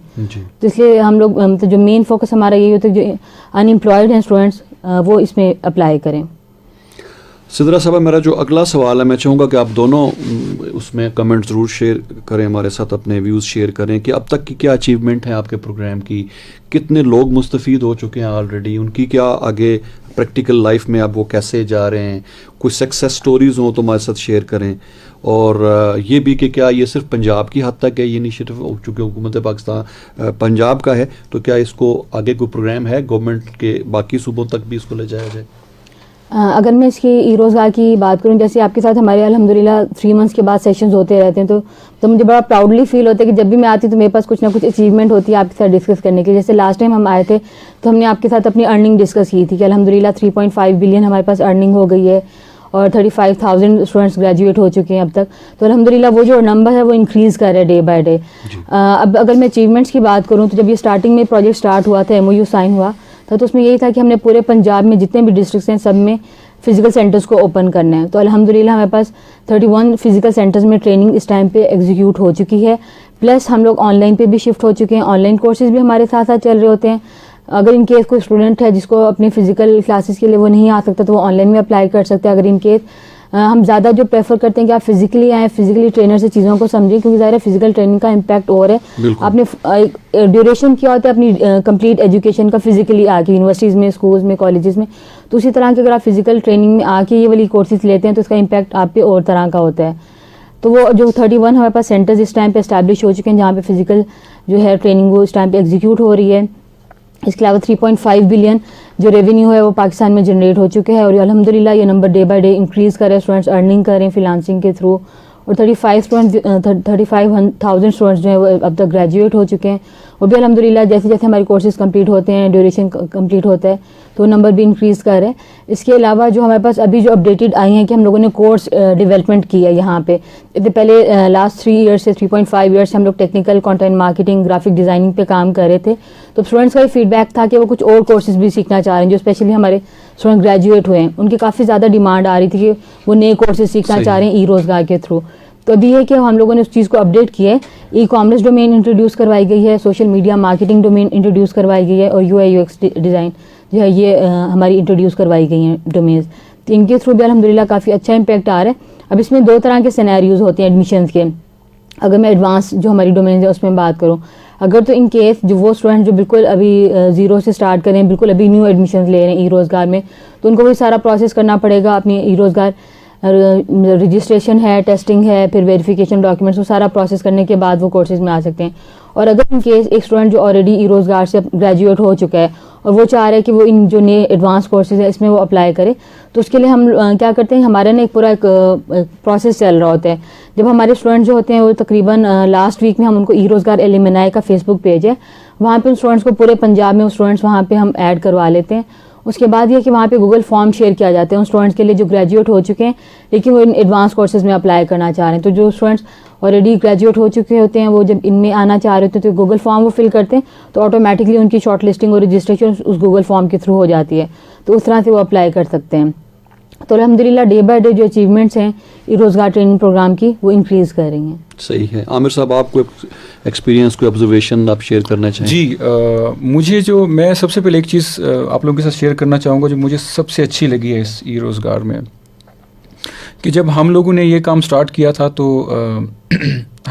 تو اس لیے ہم لوگ جو مین فوکس ہمارا یہی ہوتا ہے جو ان امپلائڈ ہیں اسٹوڈنٹس وہ اس میں اپلائی کریں. سدرا صاحبہ میرا جو اگلا سوال ہے, میں چاہوں گا کہ آپ دونوں اس میں کمنٹ ضرور شیئر کریں ہمارے ساتھ, اپنے ویوز شیئر کریں کہ اب تک کی کیا اچیومنٹ ہے آپ کے پروگرام کی, کتنے لوگ مستفید ہو چکے ہیں آلریڈی, ان کی کیا آگے پریکٹیکل لائف میں اب وہ کیسے جا رہے ہیں, کوئی سکسیس سٹوریز ہوں تو ہمارے ساتھ شیئر کریں. اور یہ بھی کہ کیا یہ صرف پنجاب کی حد تک ہے یہ انیشیٹو, چونکہ حکومت پاکستان پنجاب کا ہے, تو کیا اس کو آگے کوئی پروگرام ہے گورنمنٹ کے باقی صوبوں تک بھی اس کو لے جایا جائے؟ اگر میں اس کی ای روزگار کی بات کروں، جیسے آپ کے ساتھ ہمارے الحمدللہ 3 months کے بعد سیشنز ہوتے رہتے ہیں، تو مجھے بڑا پراؤڈلی فیل ہوتا ہے کہ جب بھی میں آتی ہوں تو میرے پاس کچھ نہ کچھ اچیومنٹ ہوتی ہے آپ کے ساتھ ڈسکس کرنے کی. جیسے لاسٹ ٹائم ہم آئے تھے تو ہم نے آپ کے ساتھ اپنی ارننگ ڈسکس کی تھی کہ الحمدللہ 3.5 بلین ہمارے پاس ارننگ ہو گئی ہے اور 35,000 اسٹوڈنٹس گریجویٹ ہو چکے ہیں اب تک. تو الحمدللہ وہ جو نمبر ہے وہ انکریز کر رہا ہے ڈے بائی ڈے. اب اگر میں اچیومنٹس کی بات کروں تو جب یہ اسٹارٹنگ میں پروجیکٹ اسٹارٹ ہوا تھا، MOU سائن ہوا تھا، تو اس میں یہی تھا کہ ہم نے پورے پنجاب میں جتنے بھی ڈسٹرکٹس ہیں سب میں فزیکل سینٹرز کو اوپن کرنا ہے. تو الحمدللہ ہمارے پاس 31 فزیکل سینٹرز میں ٹریننگ اس ٹائم پہ ایگزیکیوٹ ہو چکی ہے. پلس ہم لوگ آن لائن پہ بھی شفٹ ہو چکے ہیں، آن لائن کورسز بھی ہمارے ساتھ ساتھ چل رہے ہوتے ہیں. اگر ان کیس کوئی اسٹوڈنٹ ہے جس کو اپنے فزیکل کلاسز کے لیے وہ نہیں آ سکتا تو وہ آن لائن میں اپلائی کر سکتے ہیں. اگر ان کیس ہم زیادہ جو پریفر کرتے ہیں کہ آپ فزیکلی آئیں، فزیکلی ٹرینر سے چیزوں کو سمجھیں، کیونکہ ظاہر ہے فزیکل ٹریننگ کا امپیکٹ اور ہے. آپ نے ڈیوریشن کیا ہوتا ہے اپنی کمپلیٹ ایجوکیشن کا فزیکلی آ کے یونیورسٹیز میں، اسکولز میں، کالجز میں، تو اسی طرح کے اگر آپ فزیکل ٹریننگ میں آ کے یہ والی کورسز لیتے ہیں تو اس کا امپیکٹ آپ پہ اور طرح کا ہوتا ہے. تو وہ جو 31 ہمارے پاس سینٹرز اس ٹائم پہ اسٹیبلش ہو چکے ہیں جہاں پہ فزیکل جو ہے ٹریننگ وہ اس ٹائم پہ ایگزیکیوٹ ہو رہی ہے. اس کے علاوہ 3.5 بلین جو ریونیو ہے وہ پاکستان میں جنریٹ ہو چکے ہیں اور الحمدللہ یہ number day by day increase کر رہے ہیں. اسٹوڈنٹس ارننگ کر رہے ہیں فریلانسنگ کے تھرو اور 35,000 اسٹوڈنٹس جو ہیں وہ اب تک گریجویٹ ہو چکے ہیں. وہ بھی الحمدللہ جیسے جیسے ہماری کورسز کمپلیٹ ہوتے ہیں، ڈیوریشن کمپلیٹ ہوتا ہے تو نمبر بھی انکریز کر رہے ہیں. اس کے علاوہ جو ہمارے پاس ابھی جو اپڈیٹڈ آئی ہیں کہ ہم لوگوں نے کورس ڈیولپمنٹ کی ہے یہاں پہ. پہلے لاسٹ 3 ایئرس سے 3.5 ایئرس سے ہم لوگ technical content marketing, graphic designing پہ کام کر رہے تھے. تو اسٹوڈنٹس کا فیڈ بیک تھا کہ وہ کچھ اور کورسز بھی سیکھنا چاہ رہے ہیں. جو اسپیشلی ہمارے اسٹوڈنٹ گریجویٹ ہوئے ہیں ان کی کافی زیادہ ڈیمانڈ آ رہی تھی کہ وہ نئے کورسز سیکھنا چاہ رہے ہیں ای روزگار کے تھرو. تو ابھی ہے کہ ہم لوگوں نے اس چیز کو اپڈیٹ کیا ہے. ای کامرس ڈومین انٹروڈیوس کروائی گئی ہے، social media marketing domain introduce کروائی گئی ہے اور UI/UX ڈیزائن جو ہے یہ ہماری انٹروڈیوس کروائی گئی ہیں ڈومینز. تو ان کے تھرو بھی الحمدللہ کافی اچھا امپیکٹ آ رہا ہے. اب اس میں 2 طرح کے سینیریوز ہوتے ہیں ایڈمیشنز کے. اگر میں ایڈوانس جو ہماری ڈومینز ہے اس میں بات کروں، اگر تو ان کیس جو وہ اسٹوڈنٹ جو بالکل ابھی 0 سے اسٹارٹ کریں، بالکل ابھی نیو ایڈمیشنز لے رہے ہیں ای روزگار میں، تو ان کو بھی سارا پروسیس کرنا پڑے گا. اپنی ای روزگار رجسٹریشن ہے، ٹیسٹنگ ہے، پھر ویریفیکیشن ڈاکیومنٹس، وہ سارا پروسیس کرنے کے بعد وہ کورسز میں آ سکتے ہیں. اور اگر ان کیس ایک اسٹوڈنٹ جو آلریڈی ای روزگار سے گریجویٹ ہو چکا ہے اور وہ چاہ رہا ہے کہ وہ ان جو نئے ایڈوانس کورسز ہیں اس میں وہ اپلائی کرے، تو اس کے لیے ہم کیا کرتے ہیں، ہمارا ایک پورا پروسیس چل رہا ہوتا ہے. جب ہمارے اسٹوڈنٹ جو ہوتے ہیں وہ تقریباً لاسٹ ویک میں ہم ان کو ای روزگار ایلیمنائی کا فیس بک پیج ہے، وہاں پہ ان اسٹوڈنٹس کو پورے پنجاب میں اسٹوڈنٹس وہاں پہ ہم ایڈ کروا لیتے ہیں. اس کے بعد یہ کہ وہاں پہ گوگل فارم شیئر کیا جاتے ہیں ان اسٹوڈنٹس کے لیے جو گریجویٹ ہو چکے ہیں لیکن وہ ان ایڈوانس کورسز میں اپلائی کرنا چاہ رہے ہیں. تو جو اسٹوڈنٹس آلریڈی گریجویٹ ہو چکے ہوتے ہیں وہ جب ان میں آنا چاہ رہے ہوتے ہیں تو گوگل فارم وہ فل کرتے ہیں تو آٹومیٹکلی ان کی شارٹ لسٹنگ اور رجسٹریشن اس گوگل فارم کے تھرو ہو جاتی ہے. تو اس طرح سے وہ اپلائی کر سکتے ہیں. تو الحمدللہ ڈے بائی ڈے جو اچیومنٹس ہیں ای روزگار ٹریننگ پروگرام کی وہ انکریز کر رہی ہیں. صحیح ہے. عامر صاحب، آپ کو ایکسپیرینس، کوئی آبزرویشن آپ شیئر کرنا چاہیں؟ جی، مجھے جو میں سب سے پہلے ایک چیز آپ لوگوں کے ساتھ شیئر کرنا چاہوں گا جو مجھے سب سے اچھی لگی ہے اس ای روزگار میں، کہ جب ہم لوگوں نے یہ کام سٹارٹ کیا تھا تو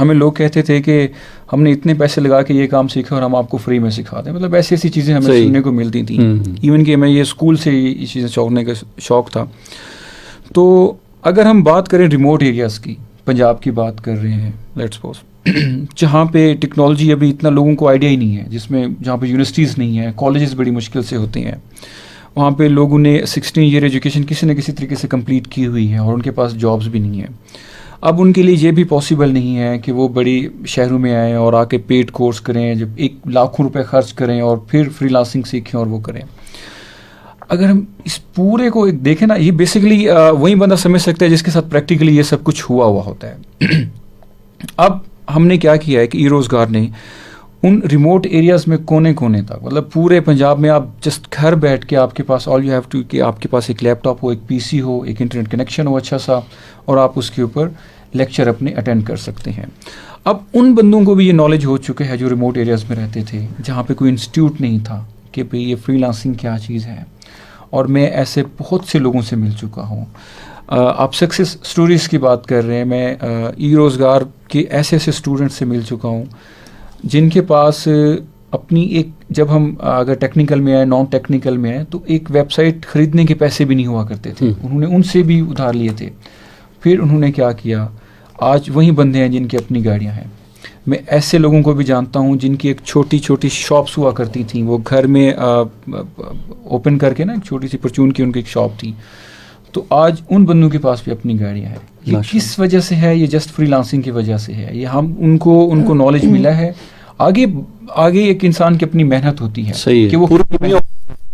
ہمیں لوگ کہتے تھے کہ ہم نے اتنے پیسے لگا کے یہ کام سیکھا اور ہم آپ کو فری میں سکھا دیں. مطلب ایسی ایسی چیزیں ہمیں سننے کو ملتی تھیں. ایون کہ میں یہ اسکول سے یہ چیزیں چوکنے کا شوق تھا. تو اگر ہم بات کریں ریموٹ ایریاز کی، پنجاب کی بات کر رہے ہیں لیٹس سپوز، جہاں پہ ٹیکنالوجی ابھی اتنا لوگوں کو آئیڈیا ہی نہیں ہے، جہاں پہ یونیورسٹیز نہیں ہیں، کالجز بڑی مشکل سے ہوتے ہیں، وہاں پہ لوگوں نے 16 ایئر ایجوکیشن کسی نہ کسی طریقے سے کمپلیٹ کی ہوئی ہے اور ان کے پاس جابس بھی نہیں ہیں. اب ان کے لیے یہ بھی پاسبل نہیں ہے کہ وہ بڑی شہروں میں آئیں اور آ کے پیڈ کورس کریں، جب 1 لاکھ روپے خرچ کریں اور پھر فری لانسنگ سیکھیں اور وہ کریں. اگر ہم اس پورے کو دیکھیں نا، یہ بیسیکلی وہی بندہ سمجھ سکتا ہے جس کے ساتھ پریکٹیکلی یہ سب کچھ ہوا ہوتا ہے. اب ہم نے کیا کیا ہے کہ ای روزگار نے ان ریموٹ ایریاز میں کونے تک، مطلب پورے پنجاب میں آپ جسٹ گھر بیٹھ کے آپ کے پاس آل یو ہیو ٹو کہ آپ کے پاس ایک لیپ ٹاپ ہو، ایک PC ہو، ایک انٹرنیٹ کنیکشن ہو اچھا سا، اور آپ اس کے اوپر لیکچر اپنے اٹینڈ کر سکتے ہیں. اب ان بندوں کو بھی یہ نالج ہو چکے ہے جو ریموٹ ایریاز میں رہتے تھے، جہاں پہ کوئی انسٹیٹیوٹ نہیں تھا کہ بھئی یہ فری لانسنگ کیا چیز ہے. اور میں ایسے بہت سے لوگوں سے مل چکا ہوں. آپ سکسیس سٹوریز کی بات کر رہے ہیں، میں ای روزگار کے ایسے اسٹوڈنٹ سے مل چکا ہوں جن کے پاس اپنی ایک، جب ہم اگر ٹیکنیکل میں آئے، نان ٹیکنیکل میں آئے، تو ایک ویب سائٹ خریدنے کے پیسے بھی نہیں ہوا کرتے تھے. انہوں نے ان سے بھی ادھار لیے تھے. پھر انہوں نے کیا کیا، آج وہی بندے ہیں جن کی اپنی گاڑیاں ہیں. میں ایسے لوگوں کو بھی جانتا ہوں جن کی ایک چھوٹی چھوٹی شاپس ہوا کرتی تھیں, وہ گھر میں اوپن کر کے نا ایک چھوٹی سی پرچون کی ان کی ایک شاپ تھی, تو آج ان بندوں کے پاس بھی اپنی گاڑیاں ہیں. یہ کس وجہ سے ہے؟ یہ جسٹ فری لانسنگ کی وجہ سے ہے. یہ ہم ان کو نالج ملا ہے. آگے ایک انسان کی اپنی محنت ہوتی ہے کہ وہ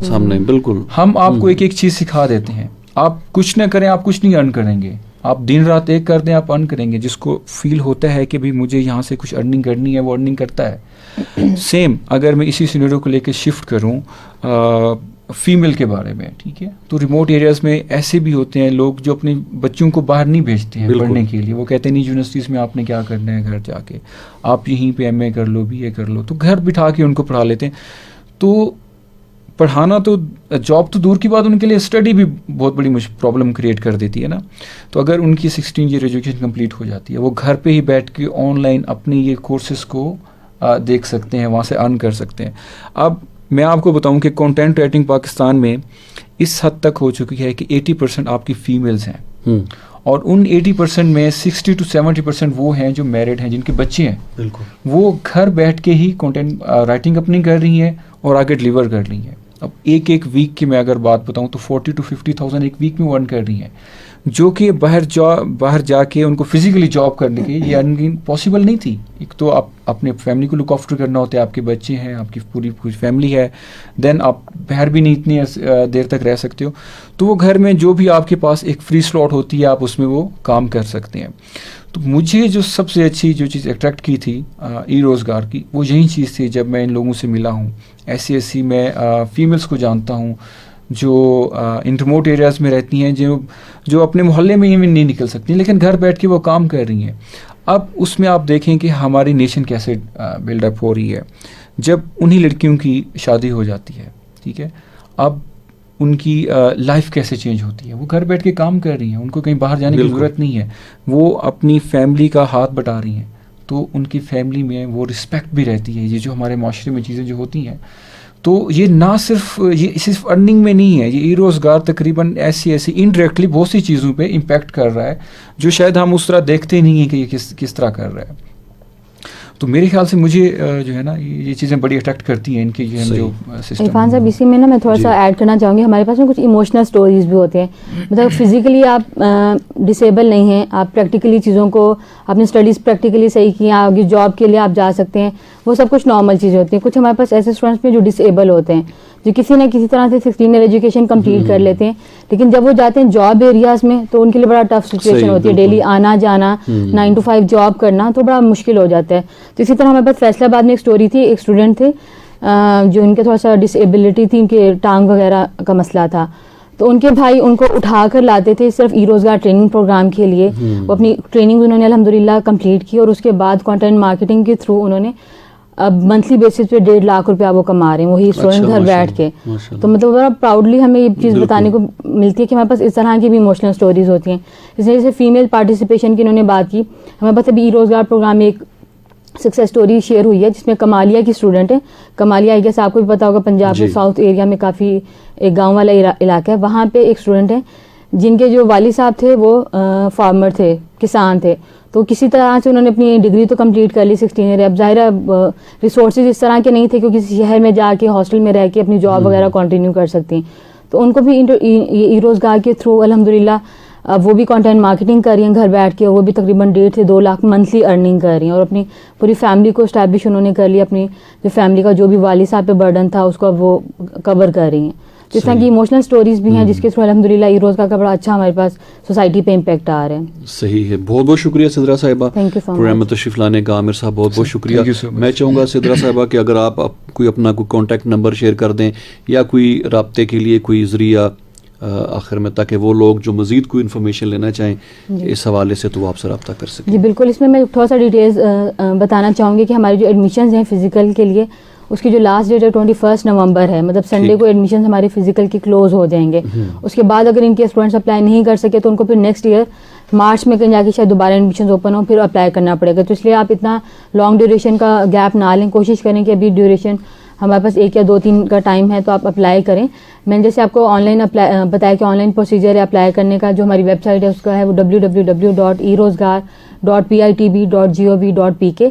سامنے بالکل ہم آپ کو ایک ایک چیز سکھا دیتے ہیں. آپ کچھ نہ کریں, آپ کچھ نہیں ارن کریں گے. آپ دن رات ایک کر دیں, آپ ارن کریں گے. جس کو فیل ہوتا ہے کہ بھی مجھے یہاں سے کچھ ارننگ کرنی ہے, وہ ارننگ کرتا ہے. سیم اگر میں اسی سینیریو کو لے کے شفٹ کروں فیمیل کے بارے میں, ٹھیک ہے, تو ریموٹ ایریاز میں ایسے بھی ہوتے ہیں لوگ جو اپنے بچوں کو باہر نہیں بھیجتے ہیں پڑھنے کے لیے. وہ کہتے ہیں نہیں یونیورسٹیز میں آپ نے کیا کرنا ہے, گھر جا کے آپ یہیں پہ ایم اے کر لو, بی اے کر لو, تو گھر بٹھا کے ان کو پڑھا لیتے ہیں. تو پڑھانا تو جاب تو دور کی بات, ان کے لیے اسٹڈی بھی بہت بڑی پرابلم کریٹ کر دیتی ہے نا. تو اگر ان کی 16 ایئر ایجوکیشن کمپلیٹ ہو جاتی ہے, وہ گھر پہ ہی بیٹھ کے آن لائن اپنے یہ کورسز کو دیکھ سکتے ہیں, وہاں سے ارن کر سکتے ہیں. اب میں آپ کو بتاؤں کہ کنٹینٹ رائٹنگ پاکستان میں اس حد تک ہو چکی ہے کہ 80% آپ کی فیمیلز ہیں, اور ان 80% میں 60 to 70% وہ ہیں جو میرڈ ہیں, جن کے بچے ہیں. بالکل وہ گھر بیٹھ کے ہی کنٹینٹ رائٹنگ اپنی کر رہی ہیں اور آگے ڈلیور کر رہی ہیں. اب ایک ویک کی میں اگر بات بتاؤں تو 40 to 50,000 ایک ویک میں ارن کر رہی ہیں, جو کہ باہر جا کے ان کو فزیکلی جاب کرنے کی یہ ارننگ پاسبل نہیں تھی. ایک تو آپ اپنے فیملی کو لک آفٹر کرنا ہوتا ہے, آپ کے بچے ہیں, آپ کی پوری فیملی ہے, دین آپ باہر بھی نہیں اتنی دیر تک رہ سکتے ہو. تو وہ گھر میں جو بھی آپ کے پاس ایک فری سلاٹ ہوتی ہے, آپ اس میں وہ کام کر سکتے ہیں. تو مجھے جو سب سے اچھی جو چیز اٹریکٹ کی تھی ای روزگار کی, وہ یہی چیز تھی. جب میں ان لوگوں سے ملا ہوں, ایسی میں فیمیلس کو جانتا ہوں جو ان ریموٹ ایریاز میں رہتی ہیں, جو اپنے محلے میں ہی نہیں نکل سکتی, لیکن گھر بیٹھ کے وہ کام کر رہی ہیں. اب اس میں آپ دیکھیں کہ ہماری نیشن کیسے بلڈ اپ ہو رہی ہے. جب انہی لڑکیوں کی شادی ہو جاتی ہے, ٹھیک ہے, اب ان کی لائف کیسے چینج ہوتی ہے. وہ گھر بیٹھ کے کام کر رہی ہیں, ان کو کہیں باہر جانے کی ضرورت نہیں ہے, وہ اپنی فیملی کا ہاتھ بٹا رہی ہیں. تو ان کی فیملی میں وہ رسپیکٹ بھی رہتی ہے. یہ جو ہمارے معاشرے میں چیزیں جو ہوتی ہیں, تو یہ نہ صرف ارننگ میں نہیں ہے, یہ ای روزگار تقریباً ایسی انڈائریکٹلی بہت سی چیزوں پہ امپیکٹ کر رہا ہے, جو شاید ہم اس طرح دیکھتے نہیں ہیں کہ یہ کس طرح کر رہا ہے. تو میرے خیال سے مجھے جو ہے نا یہ چیزیں بڑی اٹریکٹ کرتی ہیں ان کے جو سسٹم. عرفان صاحب اسی میں نا میں تھوڑا سا ایڈ کرنا چاہوں گی, ہمارے پاس میں کچھ ایموشنل سٹوریز بھی ہوتے ہیں. مطلب فزیکلی آپ ڈسیبل نہیں ہیں, آپ پریکٹیکلی چیزوں کو اپنی اسٹڈیز پریکٹیکلی صحیح کی, آگے جاب کے لیے آپ جا سکتے ہیں, وہ سب کچھ نارمل چیزیں ہوتی ہیں. کچھ ہمارے پاس ایسے اسٹوڈنٹس بھی جو ڈسیبل ہوتے ہیں, جو کسی نہ کسی طرح سے 16 ایئر ایجوکیشن کمپلیٹ کر لیتے ہیں, لیکن جب وہ جاتے ہیں جاب ایریاز میں تو ان کے لیے بڑا ٹف سچویشن ہوتی ہے. ڈیلی آنا جانا, 9 to 5 جاب کرنا تو بڑا مشکل ہو جاتا ہے. تو اسی طرح ہمارے پاس فیصلہ آباد میں ایک اسٹوری تھی. ایک اسٹوڈنٹ تھے جو ان کے تھوڑا سا ڈسیبلٹی تھی, ان کے ٹانگ وغیرہ کا مسئلہ تھا, تو ان کے بھائی ان کو اٹھا کر لاتے تھے صرف ای روزگار ٹریننگ پروگرام کے لیے. وہ اپنی ٹریننگ انہوں نے الحمدللہ کمپلیٹ کی, اور اس کے بعد کنٹینٹ مارکیٹنگ کے تھرو انہوں نے اب منتھلی بیسس پہ 1.5 لاکھ روپیہ وہ کما رہے ہیں, وہی اسٹوڈنٹ گھر بیٹھ کے. تو مطلب بڑا پراؤڈلی ہمیں یہ چیز بتانے کو ملتی ہے کہ ہمارے پاس اس طرح کی بھی ایموشنل اسٹوریز ہوتی ہیں. اس طرح سے فیمیل پارٹیسپیشن کی انہوں نے بات کی. ہمارے پاس ابھی ای روزگار پروگرام میں ایک سکسیس اسٹوری شیئر ہوئی ہے, جس میں کمالیہ کی اسٹوڈنٹ ہے. کمالیہ آئی گیس آپ کو بھی پتا ہوگا, پنجاب کے ساؤتھ ایریا میں کافی ایک گاؤں والا علاقہ ہے. وہاں پہ ایک اسٹوڈنٹ ہے جن کے جو والد صاحب تھے وہ فارمر تھے, کسان تھے. تو کسی طرح سے انہوں نے اپنی ڈگری تو کمپلیٹ کر لی 16 ایئر. اب ظاہر ریسورسز اس طرح کے نہیں تھے کہ کسی شہر میں جا کے ہاسٹل میں رہ کے اپنی جاب وغیرہ کنٹینیو کر سکتی ہیں. تو ان کو بھی ای روزگار کے تھرو الحمدللہ وہ بھی کنٹینٹ مارکیٹنگ کر رہی ہیں گھر بیٹھ کے, وہ بھی تقریباً 1.5 سے 2 لاکھ منتھلی ارننگ کر رہی ہیں, اور اپنی پوری فیملی کو اسٹیبلش انہوں نے کر لی. اپنی جو فیملی کا جو بھی والد صاحب پہ برڈن تھا اس کو وہ کور کر رہی ہیں. اس طرح کی ایموشنل سٹوریز بھی ہیں جس کے تھرو الحمدللہ ای روزگار کا بڑا اچھا ہمارے پاس سوسائٹی پہ امپیکٹ آ رہا ہے. صحیح ہے, بہت بہت شکریہ سدرا صاحبہ پروگرام میں تشریف لانے کا. عامر صاحب بہت بہت شکریہ. میں چاہوں گا سدرا صاحبہ کہ اگر آپ کوئی اپنا کوئی کانٹیکٹ نمبر شیئر کر دیں, یا کوئی رابطے کے لیے کوئی ذریعہ آخر میں, تاکہ وہ لوگ جو مزید کوئی انفارمیشن لینا چاہیں اس حوالے سے تو وہ آپ سے رابطہ کر سکیں. جی بالکل, اس میں تھوڑا سا ڈیٹیلز بتانا چاہوں گی کہ ہماری جو ایڈمیشنز ہیں فزیکل کے لیے, اس کی جو لاسٹ ڈیٹ ہے 21 نومبر ہے. مطلب سنڈے کو ایڈمیشن ہمارے فزیکل کے کلوز ہو جائیں گے. اس کے بعد اگر ان کے اسٹوڈنٹس اپلائی نہیں کر سکے تو ان کو پھر نیکسٹ ایئر مارچ میں کہیں جا کے شاید دوبارہ ایڈمیشن اوپن ہو, پھر اپلائی کرنا پڑے گا. تو اس لیے آپ اتنا لانگ ڈیوریشن کا گیپ نہ لیں, کوشش کریں کہ ابھی ڈیوریشن ہمارے پاس 1 یا 2-3 کا ٹائم ہے, تو آپ اپلائی کریں. میں نے جیسے آپ کو آن لائن بتایا کہ آن لائن پروسیجر ہے اپلائی کرنے کا. جو ہماری ویب سائٹ ہے اس کا ہے وہ www.erozgar www.pitb.gov.pk.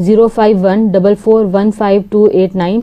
05144155289.